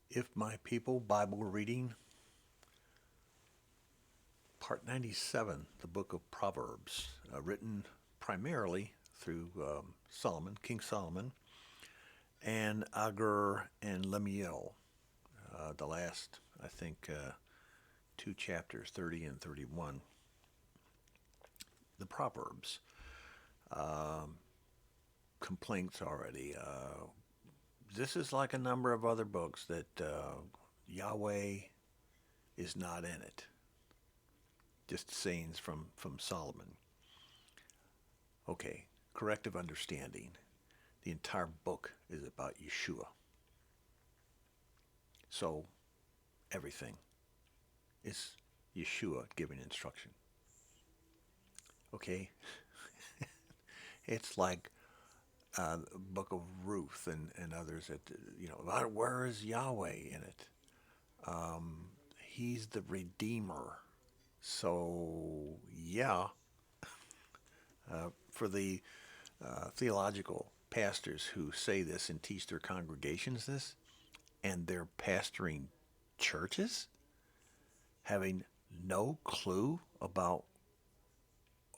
If My People Bible Reading, Part 97, the book of Proverbs, written primarily through Solomon, King Solomon, and Agur and Lemuel. The last, I think, two chapters, 30 and 31. The Proverbs. Um, Complaints already. This is like a number of other books that Yahweh is not in it. Just sayings from Solomon. Okay, corrective understanding. The entire book is about Yeshua. So everything is Yeshua giving instruction. Okay, it's like the book of Ruth and others that, where is Yahweh in it? Um, he's the Redeemer. So, yeah, for the theological pastors who say this and teach their congregations this, and they're pastoring churches, having no clue about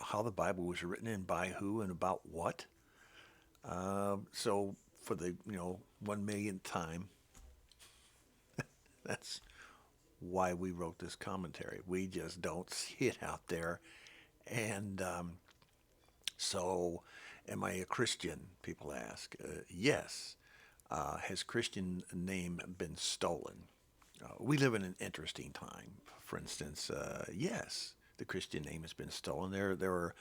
how the Bible was written and by who and about what. So for the 1 millionth time, that's why we wrote this commentary. We just don't see it out there, and so, am I a Christian? People ask. Yes. Has Christian name been stolen? We live in an interesting time. For instance, yes, the Christian name has been stolen. There are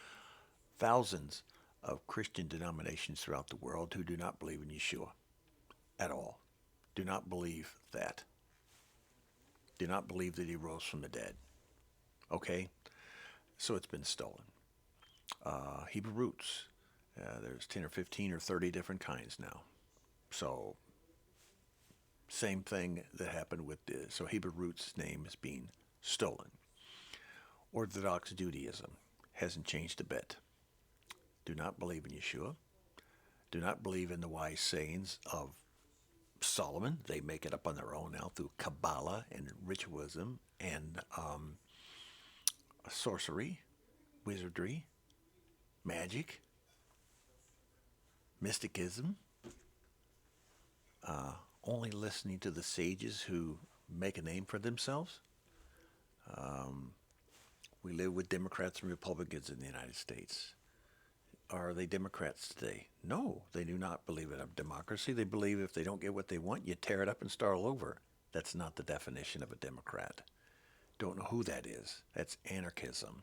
thousands of Christian denominations throughout the world who do not believe in Yeshua at all. Do not believe that. Do not believe that he rose from the dead. Okay? So it's been stolen. Hebrew roots. There's 10 or 15 or 30 different kinds now. So, same thing that happened with the. So, Hebrew roots' name is being stolen. Orthodox Judaism hasn't changed a bit. Do not believe in Yeshua. Do not believe in the wise sayings of Solomon. They make it up on their own now through Kabbalah and ritualism and sorcery, wizardry, magic, mysticism. Only listening to the sages who make a name for themselves. Um, we live with Democrats and Republicans in the United States. Are they Democrats today? No, they do not believe in a democracy. They believe if they don't get what they want, you tear it up and start all over. That's not the definition of a Democrat. Don't know who that is. That's anarchism.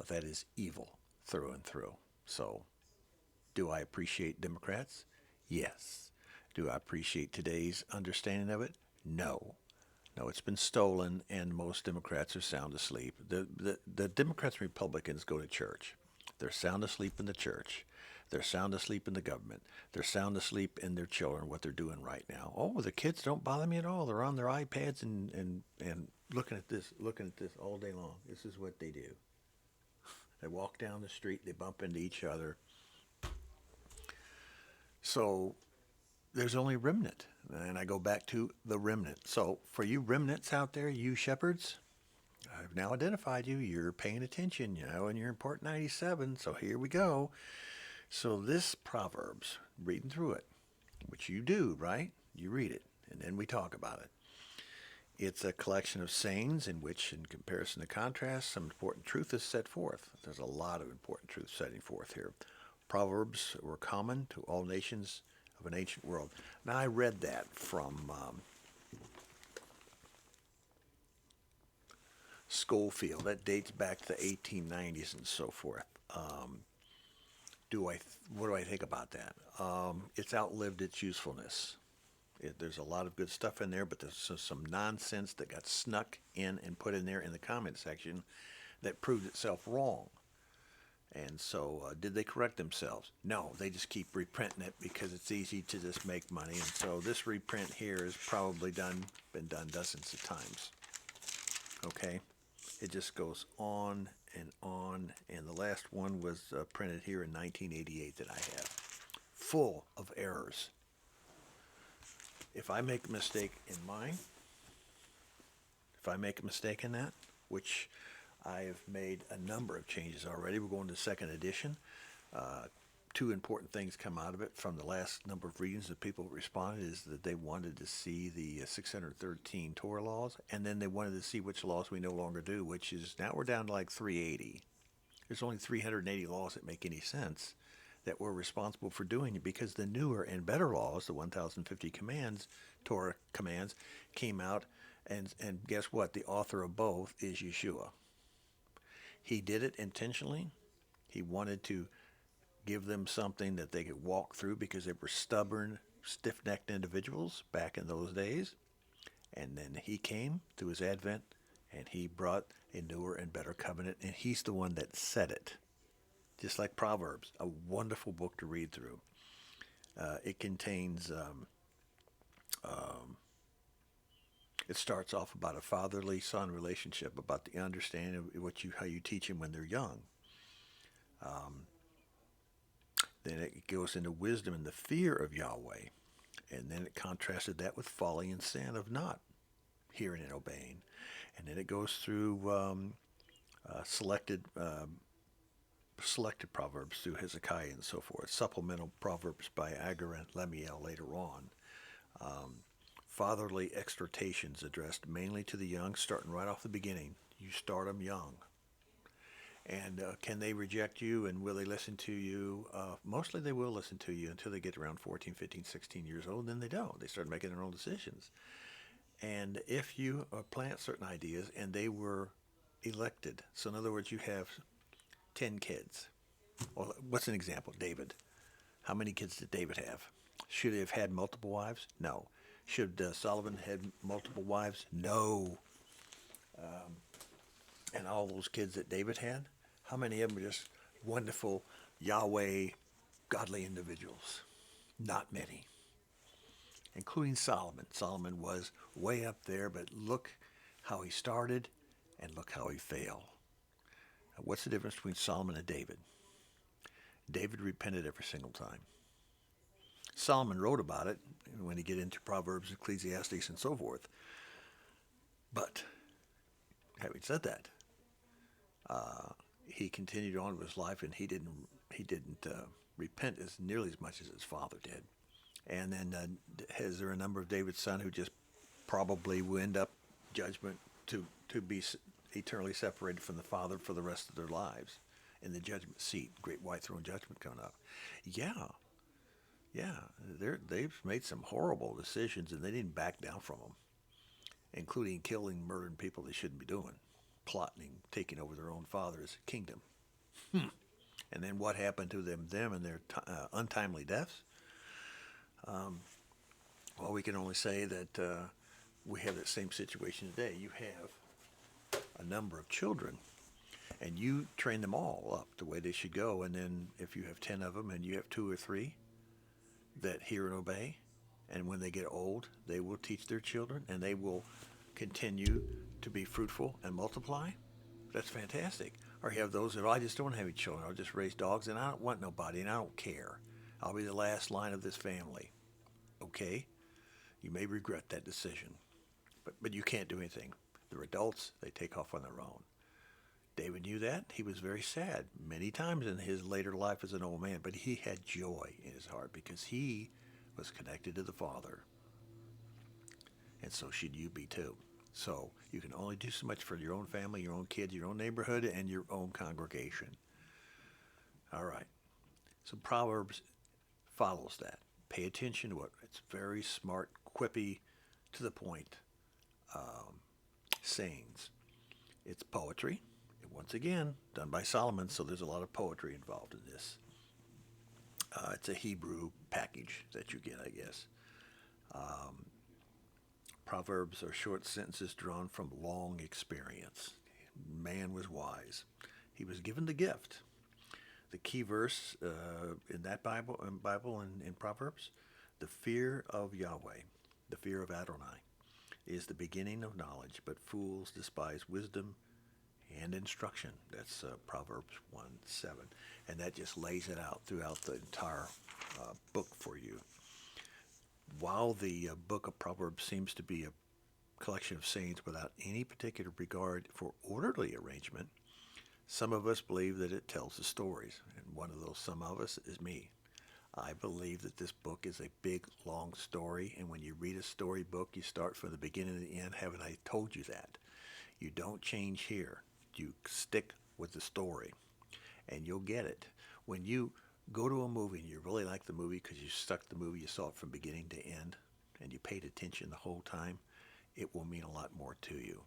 That is evil through and through. So, do I appreciate Democrats? Yes. Do I appreciate today's understanding of it? No. No, it's been stolen, and most Democrats are sound asleep. The Democrats and Republicans go to church. They're sound asleep in the church. They're sound asleep in the government. They're sound asleep in their children, what they're doing right now. Oh, the kids don't bother me at all. They're on their iPads and looking at this all day long. This is what they do. They walk down the street, they bump into each other. So there's only remnant. And I go back to the remnant. So for you remnants out there, you shepherds, I've now identified you. You're paying attention, and you're in part 97. So here we go. So this Proverbs, reading through it, which you do, right? You read it, and then we talk about it. It's a collection of sayings in which, in comparison to contrast, some important truth is set forth. There's a lot of important truth setting forth here. Proverbs were common to all nations of an ancient world. Now, I read that from Schofield. That dates back to the 1890s and so forth. What do I think about that? It's outlived its usefulness. There's a lot of good stuff in there, but there's some nonsense that got snuck in and put in there in the comment section that proved itself wrong. And so, did they correct themselves? No, they just keep reprinting it because it's easy to just make money. And so, this reprint here has probably been done dozens of times. Okay, it just goes on and on. And the last one was printed here in 1988 that I have, full of errors. If I make a mistake in mine, if I make a mistake in that, which I have made a number of changes already, we're going to second edition. Uh, Two important things come out of it from the last number of readings that people responded is that they wanted to see the 613 Torah laws, and then they wanted to see which laws we no longer do, which is now we're down to like 380. There's only 380 laws that make any sense that we're responsible for doing it because the newer and better laws, the 1050 commands, Torah commands, came out, and guess what? The author of both is Yeshua. He did it intentionally. He wanted to give them something that they could walk through because they were stubborn, stiff-necked individuals back in those days. And then he came through his advent and he brought a newer and better covenant, and he's the one that said it. Just like Proverbs, a wonderful book to read through. It contains, it starts off about a fatherly son relationship, about the understanding of how you teach them when they're young. Then it goes into wisdom and the fear of Yahweh. And then it contrasted that with folly and sin of not hearing and obeying. And then it goes through selected proverbs through Hezekiah and so forth. Supplemental proverbs by Agar and Lemuel later on. Fatherly exhortations addressed mainly to the young, starting right off the beginning. You start them young. And can they reject you, and will they listen to you? Mostly they will listen to you until they get around 14, 15, 16 years old. Then they don't. They start making their own decisions. And if you plant certain ideas and they were elected, so in other words, you have 10 kids. Well, what's an example? David. How many kids did David have? Should he have had multiple wives? No. Should Solomon had multiple wives? No. And all those kids that David had, how many of them were just wonderful Yahweh, godly individuals? Not many, including Solomon. Solomon was way up there, but look how he started and look how he failed. What's the difference between Solomon and David? David repented every single time. Solomon wrote about it when he get into Proverbs, Ecclesiastes, and so forth. But having said that, he continued on with his life, and he didn't repent as nearly as much as his father did. And then is there a number of David's son who just probably will end up judgment to be eternally separated from the father for the rest of their lives in the judgment seat, great white throne judgment coming up? Yeah, they've made some horrible decisions, and they didn't back down from them, including killing, murdering people they shouldn't be doing, plotting, taking over their own father's kingdom. And then what happened to them and their untimely deaths? Well, we can only say that we have that same situation today. You have a number of children, and you train them all up the way they should go. And then if you have 10 of them and you have 2 or 3 that hear and obey, and when they get old, they will teach their children, and they will continue to be fruitful and multiply. That's fantastic. Or you have those that, I just don't have any children. I'll just raise dogs, and I don't want nobody, and I don't care. I'll be the last line of this family. Okay? You may regret that decision, but you can't do anything. They're adults. They take off on their own. David knew that. He was very sad many times in his later life as an old man, but he had joy in his heart because he was connected to the Father. And so should you be too. So you can only do so much for your own family, your own kids, your own neighborhood, and your own congregation. All right. So Proverbs follows that. Pay attention to it. It's very smart, quippy, to the point sayings. It's poetry. Once again, done by Solomon, so there's a lot of poetry involved in this. It's a Hebrew package that you get, I guess. Proverbs are short sentences drawn from long experience. Man was wise. He was given the gift. The key verse in that Bible and in Proverbs, the fear of Yahweh, the fear of Adonai, is the beginning of knowledge, but fools despise wisdom and instruction. That's Proverbs 1:7. And that just lays it out throughout the entire book for you. While the book of Proverbs seems to be a collection of sayings without any particular regard for orderly arrangement, some of us believe that it tells the stories. And one of those some of us is me. I believe that this book is a big, long story, and when you read a storybook, you start from the beginning to the end. Haven't I told you that? You don't change here. You stick with the story, and you'll get it. When you go to a movie and you really like the movie because you stuck the movie, you saw it from beginning to end, and you paid attention the whole time, it will mean a lot more to you.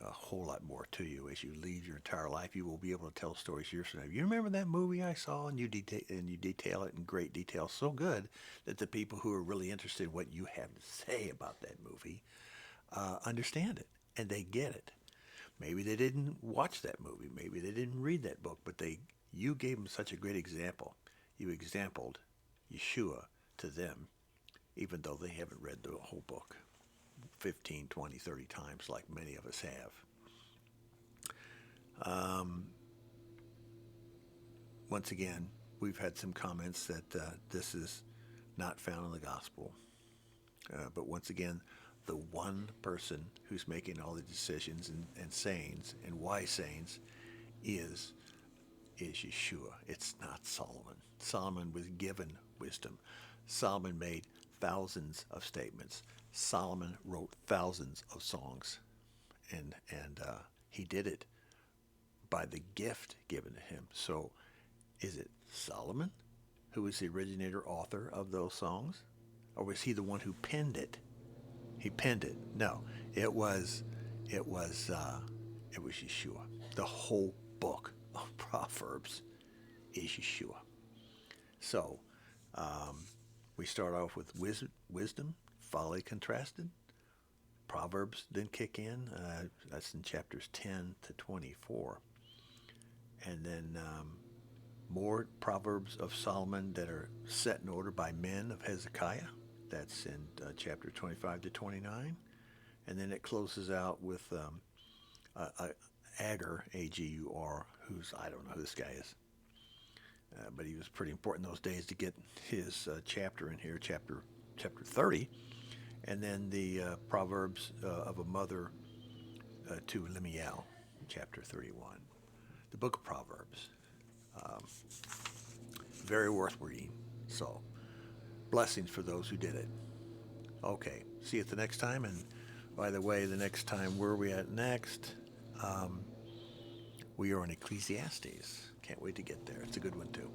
A whole lot more to you as you lead your entire life. You will be able to tell stories years from now. You remember that movie I saw, and you detail it in great detail, so good that the people who are really interested in what you have to say about that movie understand it and they get it. Maybe they didn't watch that movie, maybe they didn't read that book, but you gave them such a great example. You exampled Yeshua to them, even though they haven't read the whole book 15, 20, 30 times like many of us have. Once again, we've had some comments that this is not found in the gospel. But once again, the one person who's making all the decisions and sayings and wise sayings is Yeshua. It's not Solomon. Solomon was given wisdom. Solomon made thousands of statements. Solomon wrote thousands of songs, and he did it by the gift given to him. So, is it Solomon who was the originator author of those songs, or was he the one who penned it? He penned it. No, it was it was it was Yeshua. The whole book of Proverbs is Yeshua. So we start off with wisdom, folly contrasted. Proverbs then kick in. That's in chapters 10 to 24. And then more Proverbs of Solomon that are set in order by men of Hezekiah. That's in chapter 25 to 29. And then it closes out with Agur, A-G-U-R, who's, I don't know who this guy is. But he was pretty important those days to get his chapter in here, chapter 30. And then the Proverbs of a mother to Lemuel, chapter 31. The book of Proverbs. Very worth reading. So, blessings for those who did it. Okay, see you at the next time. And by the way, the next time, where are we at next? We are on Ecclesiastes. Can't wait to get there. It's a good one, too.